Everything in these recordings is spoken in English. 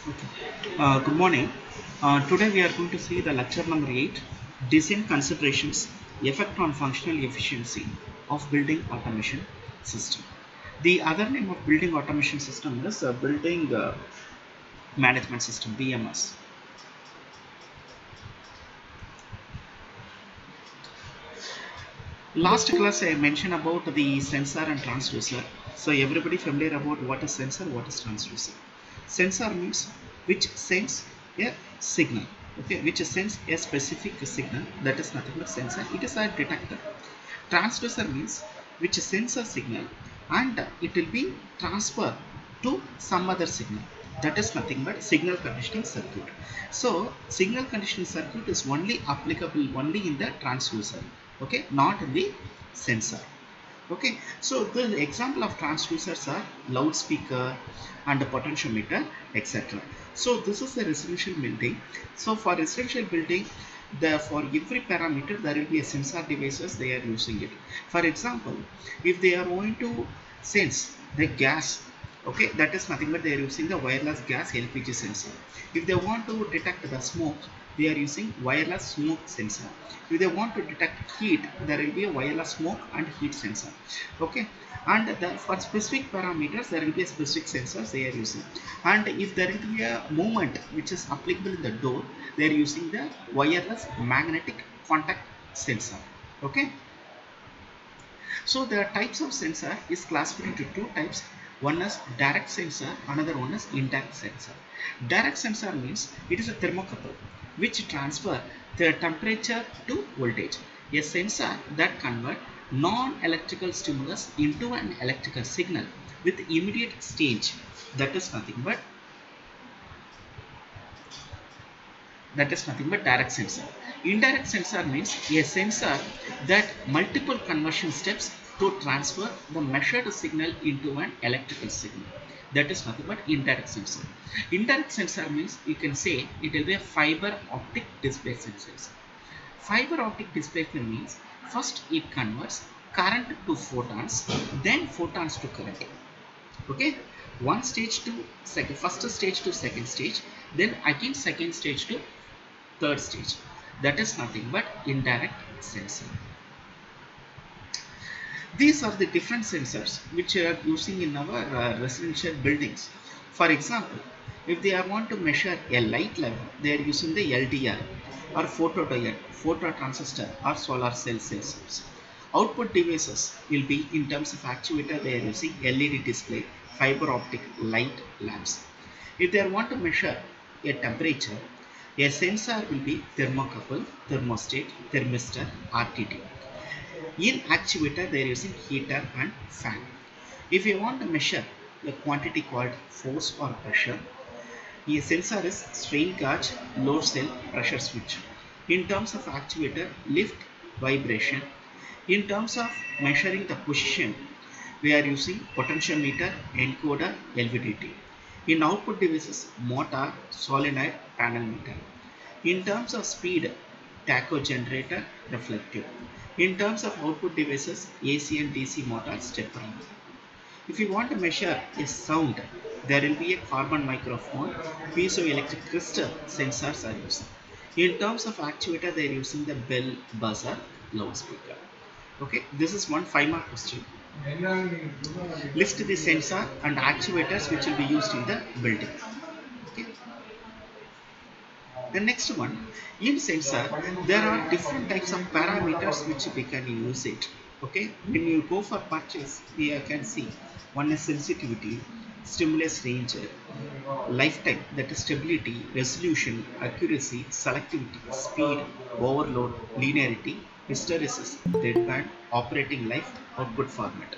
Okay. Good morning. Today we are going to see the lecture number 8, Design Considerations, Effect on Functional Efficiency of Building Automation System. The other name of Building Automation System is Building Management System, BMS. Last class I mentioned about the sensor and transducer. So everybody familiar about what is sensor, what is transducer. Sensor means which sends a signal, okay, which sends a specific signal, that is nothing but sensor. It is a detector. Transducer means which sends a signal and it will be transferred to some other signal, that is nothing but signal conditioning circuit. So signal conditioning circuit is only applicable only in the transducer, okay, not in the sensor. Okay, so the example of transducers are loudspeaker and a potentiometer, etc. So this is the residential building. So for residential building, for every parameter there will be a sensor devices they are using it. For example, if they are going to sense the gas, okay, that is nothing but they are using the wireless gas LPG sensor. If they want to detect the smoke, they are using wireless smoke sensor. If they want to detect heat, there will be a wireless smoke and heat sensor, okay. And for specific parameters there will be a specific sensors they are using. And if there will be a movement which is applicable in the door, they are using the wireless magnetic contact sensor, okay. So the types of sensor is classified into two types. One is direct sensor, another one is indirect sensor. Direct sensor means it is a thermocouple which transfer the temperature to voltage. A sensor that convert non-electrical stimulus into an electrical signal with immediate stage. That is nothing but direct sensor. Indirect sensor means a sensor that multiple conversion steps to transfer the measured signal into an electrical signal. That is nothing but indirect sensor. Indirect sensor means you can say it will be a fiber optic display sensors. Fiber optic displacement means first it converts current to photons, then photons to current. Okay, one stage to second, first stage to second stage, then again second stage to third stage. That is nothing but indirect sensor. These are the different sensors which are using in our residential buildings. For example, if they are want to measure a light level, they are using the LDR or photodiode, phototransistor or solar cell sensors. Output devices will be in terms of actuator, they are using LED display, fiber optic light lamps. If they want to measure a temperature, a sensor will be thermocouple, thermostat, thermistor, RTD. In actuator, they are using heater and fan. If you want to measure the quantity called force or pressure, a sensor is strain gauge, load cell, pressure switch. In terms of actuator, lift, vibration. In terms of measuring the position, we are using potentiometer, encoder, LVDT. In output devices, motor, solenoid, panel meter. In terms of speed, tacho generator, reflective. In terms of output devices, AC and DC motor, stepper. If you want to measure a sound, there will be a carbon microphone, piezoelectric crystal sensors are used. In terms of actuator, they are using the bell, buzzer, loudspeaker. Okay, this is one 5 mark question. List the sensor and actuators which will be used in the building. Okay. The next one, in sensor, there are different types of parameters which we can use it. Okay, when you go for purchase, we can see one is sensitivity, stimulus range, lifetime, that is stability, resolution, accuracy, selectivity, speed, overload, linearity, hysteresis, deadband, operating life, output format.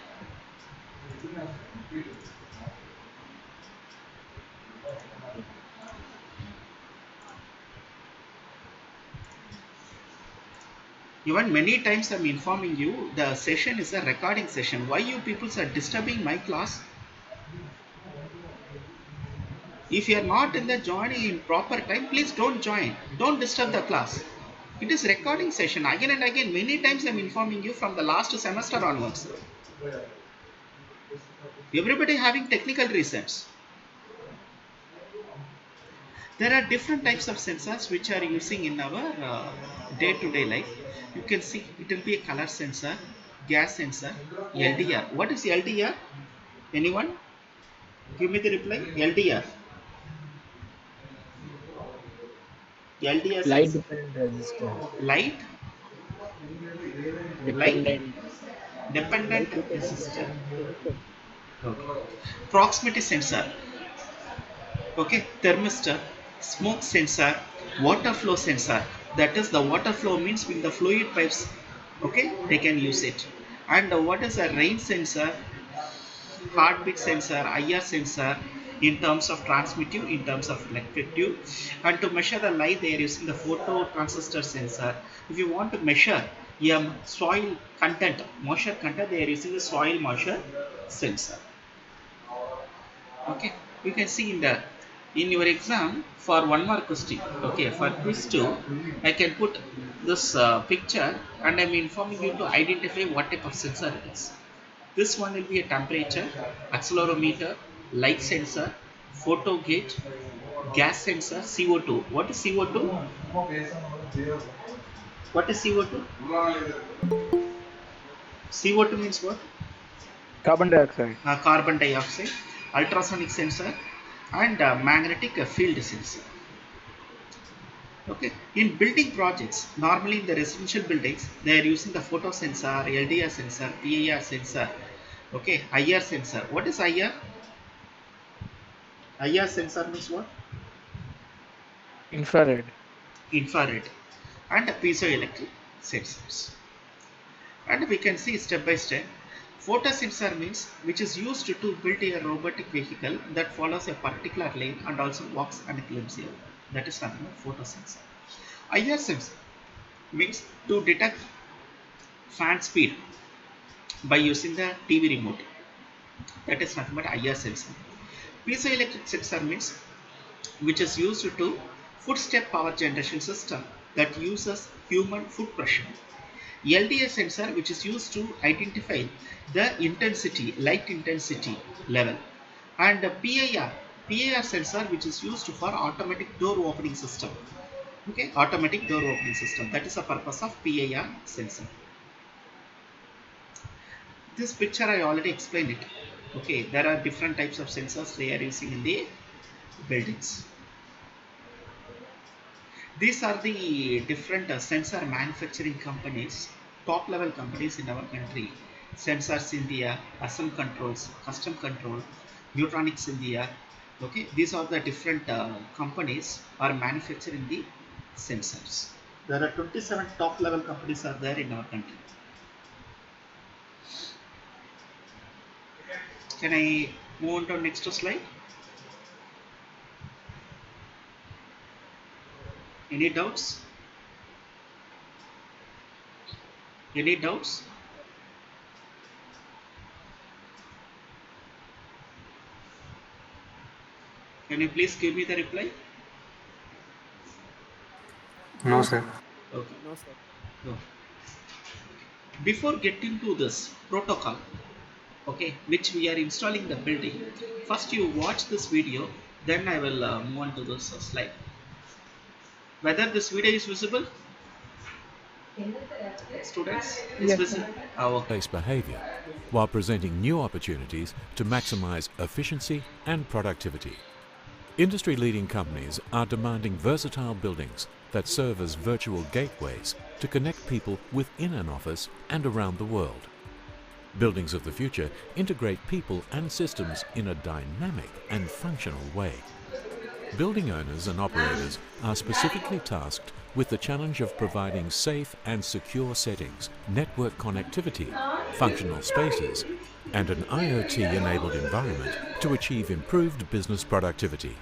Even many times I'm informing you the session is a recording session. Why you people are disturbing my class? If you are not in the joining in proper time, please don't join. Don't disturb the class. It is recording session. Again and again, many times I'm informing you from the last semester onwards. Everybody having technical reasons. There are different types of sensors which are using in our day-to-day life. You can see it will be a color sensor, gas sensor, LDR. What is LDR? Anyone? Give me the reply. LDR. LDR Light sensor. dependent resistor. Light, light Dependent. dependent Light dependent resistor. resistor. Okay. Proximity sensor. Okay. Thermistor, smoke sensor, water flow sensor. That is, the water flow means when the fluid pipes, okay, they can use it. And what is a rain sensor? Heartbeat sensor, IR sensor, in terms of transmittive, in terms of reflective. And to measure the light, they are using the photo transistor sensor. If you want to measure soil content, moisture content, they are using the soil moisture sensor. Okay, you can see in your exam for one more question. Okay, for quiz 2, I can put this picture and I'm informing you to identify what type of sensor it is. This one will be a temperature, accelerometer, light sensor, photo gauge, gas sensor, CO2. What is CO2? What is CO2? CO2 means what? Carbon dioxide. Carbon dioxide, ultrasonic sensor, and magnetic field sensor. Okay, in building projects, normally in the residential buildings, they are using the photo sensor, LDR sensor, PIR sensor, okay, IR sensor. What is IR? IR sensor means what? Infrared. Infrared, and piezoelectric sensors. And we can see step by step. Photosensor means which is used to build a robotic vehicle that follows a particular lane and also walks on a flimsy line. That is nothing but photosensor. IR sensor means to detect fan speed by using the TV remote. That is nothing but IR sensor. Piezoelectric sensor means which is used to footstep power generation system that uses human foot pressure. LDS sensor which is used to identify the intensity, light intensity level, and PIR sensor which is used for automatic door opening system. Okay, automatic door opening system. That is the purpose of PIR sensor. This picture I already explained it. Okay, there are different types of sensors they are using in the buildings. These are the different sensor manufacturing companies, top level companies in our country. Sensors India, Assam Controls, Custom Control, Neutronics India. Okay, these are the different companies are manufacturing the sensors. There are 27 top level companies are there in our country. Can I move on to next slide? Any doubts? Any doubts? Can you please give me the reply? No, sir. Okay. No, sir. No. Before getting to this protocol, okay, which we are installing the building, first you watch this video, then I will move on to this slide. Whether this video is visible, students, is Yes, visible. sir. Okay. Based behavior while presenting new opportunities to maximize efficiency and productivity. Industry-leading companies are demanding versatile buildings that serve as virtual gateways to connect people within an office and around the world. Buildings of the future integrate people and systems in a dynamic and functional way. Building owners and operators are specifically tasked with the challenge of providing safe and secure settings, network connectivity, functional spaces, and an IoT-enabled environment to achieve improved business productivity.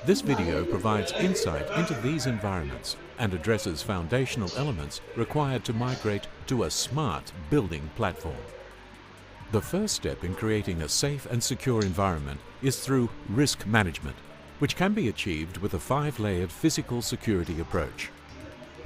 This video provides insight into these environments and addresses foundational elements required to migrate to a smart building platform. The first step in creating a safe and secure environment is through risk management, which can be achieved with a 5-layered physical security approach.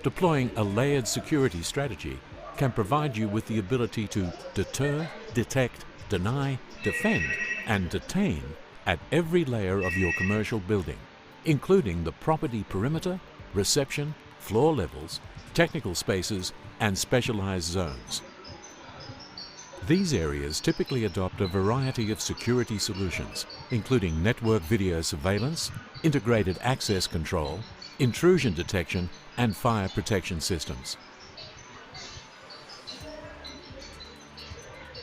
Deploying a layered security strategy can provide you with the ability to deter, detect, deny, defend, and detain at every layer of your commercial building. including the property perimeter, reception, floor levels, technical spaces, and specialized zones. These areas typically adopt a variety of security solutions, including network video surveillance, integrated access control, intrusion detection, and fire protection systems.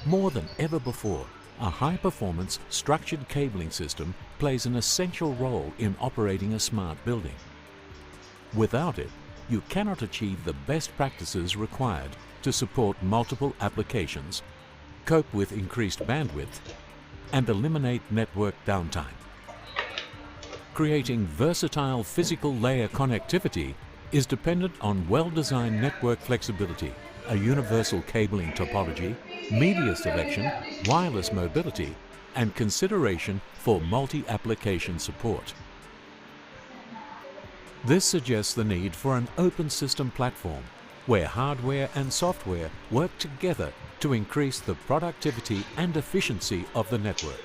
More than ever before, a high-performance structured cabling system plays an essential role in operating a smart building. Without it, you cannot achieve the best practices required to support multiple applications, cope with increased bandwidth, and eliminate network downtime. Creating versatile physical layer connectivity is dependent on well-designed network flexibility, a universal cabling topology, media selection, wireless mobility, and consideration for multi-application support. This suggests the need for an open system platform where hardware and software work together to increase the productivity and efficiency of the network.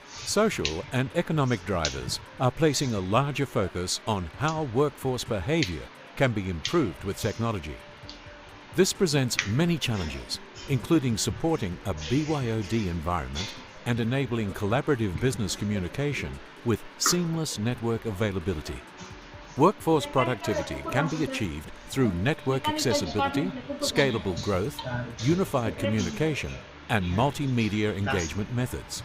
Social and economic drivers are placing a larger focus on how workforce behavior can be improved with technology. This presents many challenges, including supporting a BYOD environment and enabling collaborative business communication with seamless network availability. Workforce productivity can be achieved through network accessibility, scalable growth, unified communication, and multimedia engagement methods.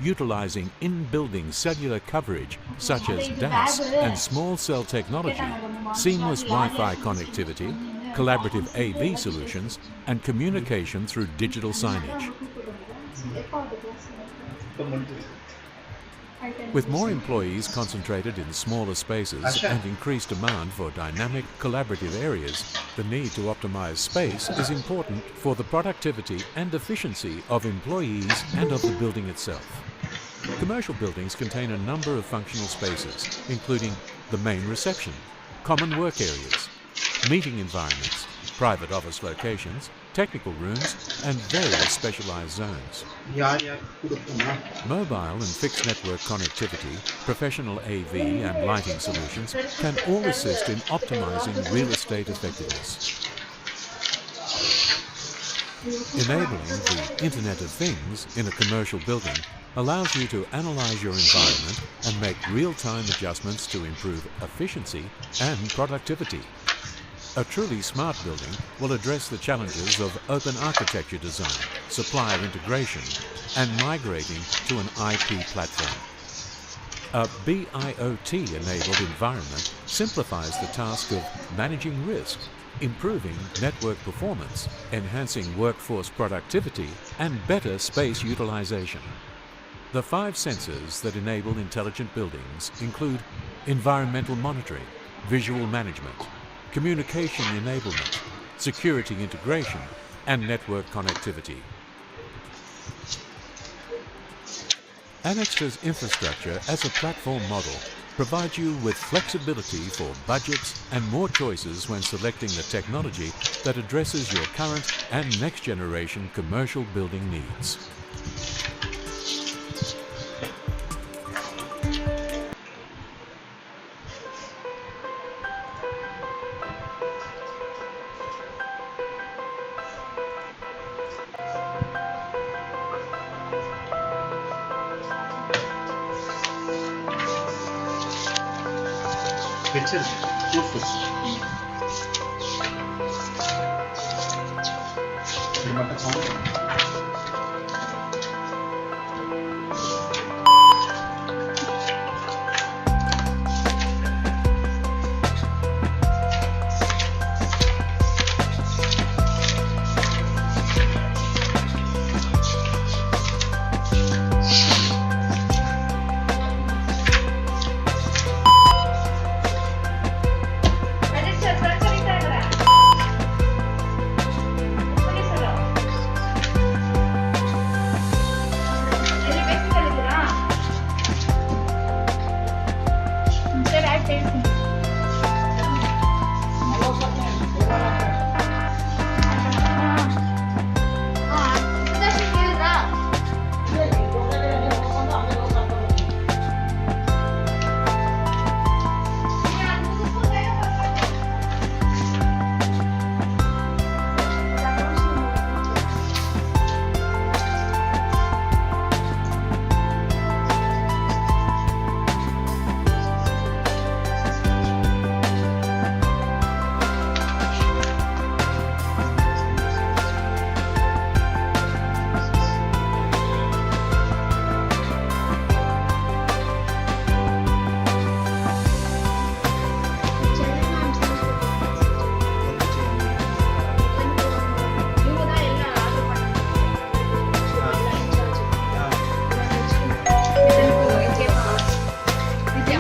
Utilizing in-building cellular coverage such as DAS and small cell technology, seamless Wi-Fi connectivity, collaborative AV solutions, and communication through digital signage. With more employees concentrated in smaller spaces and increased demand for dynamic, collaborative areas, the need to optimize space is important for the productivity and efficiency of employees and of the building itself. Commercial buildings contain a number of functional spaces, including the main reception, common work areas, meeting environments, private office locations, technical rooms, and various specialized zones. Mobile and fixed network connectivity, professional AV and lighting solutions can all assist in optimizing real estate effectiveness. Enabling the Internet of Things in a commercial building allows you to analyze your environment and make real-time adjustments to improve efficiency and productivity. A truly smart building will address the challenges of open architecture design, supplier integration, and migrating to an IP platform. A BIoT-enabled environment simplifies the task of managing risk, improving network performance, enhancing workforce productivity, and better space utilization. The 5 sensors that enable intelligent buildings include environmental monitoring, visual management, communication enablement, security integration, and network connectivity. Annexter's infrastructure as a platform model provides you with flexibility for budgets and more choices when selecting the technology that addresses your current and next generation commercial building needs.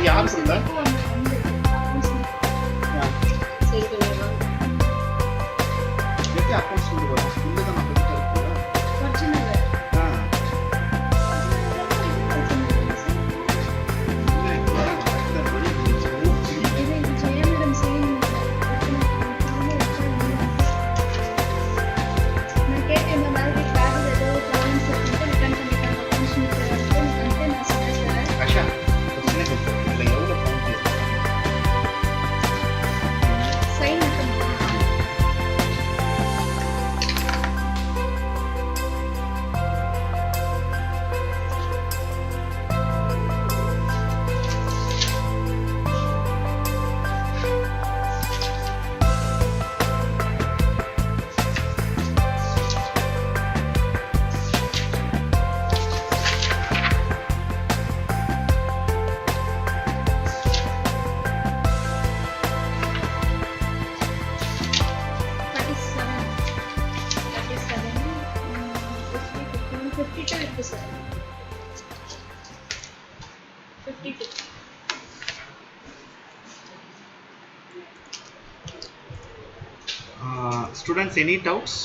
யார் கொடுத்தா? எப்படி accounts கொண்டு வரும்? இங்கே தான் நம்ம கிட்ட இருக்குல்ல. ஆ. இல்லை, இப்பதான் நடக்குது. ஆஷா, ஒரு சின்ன help. இதுல எவ்வளவு count இருக்கு? Students, any doubts?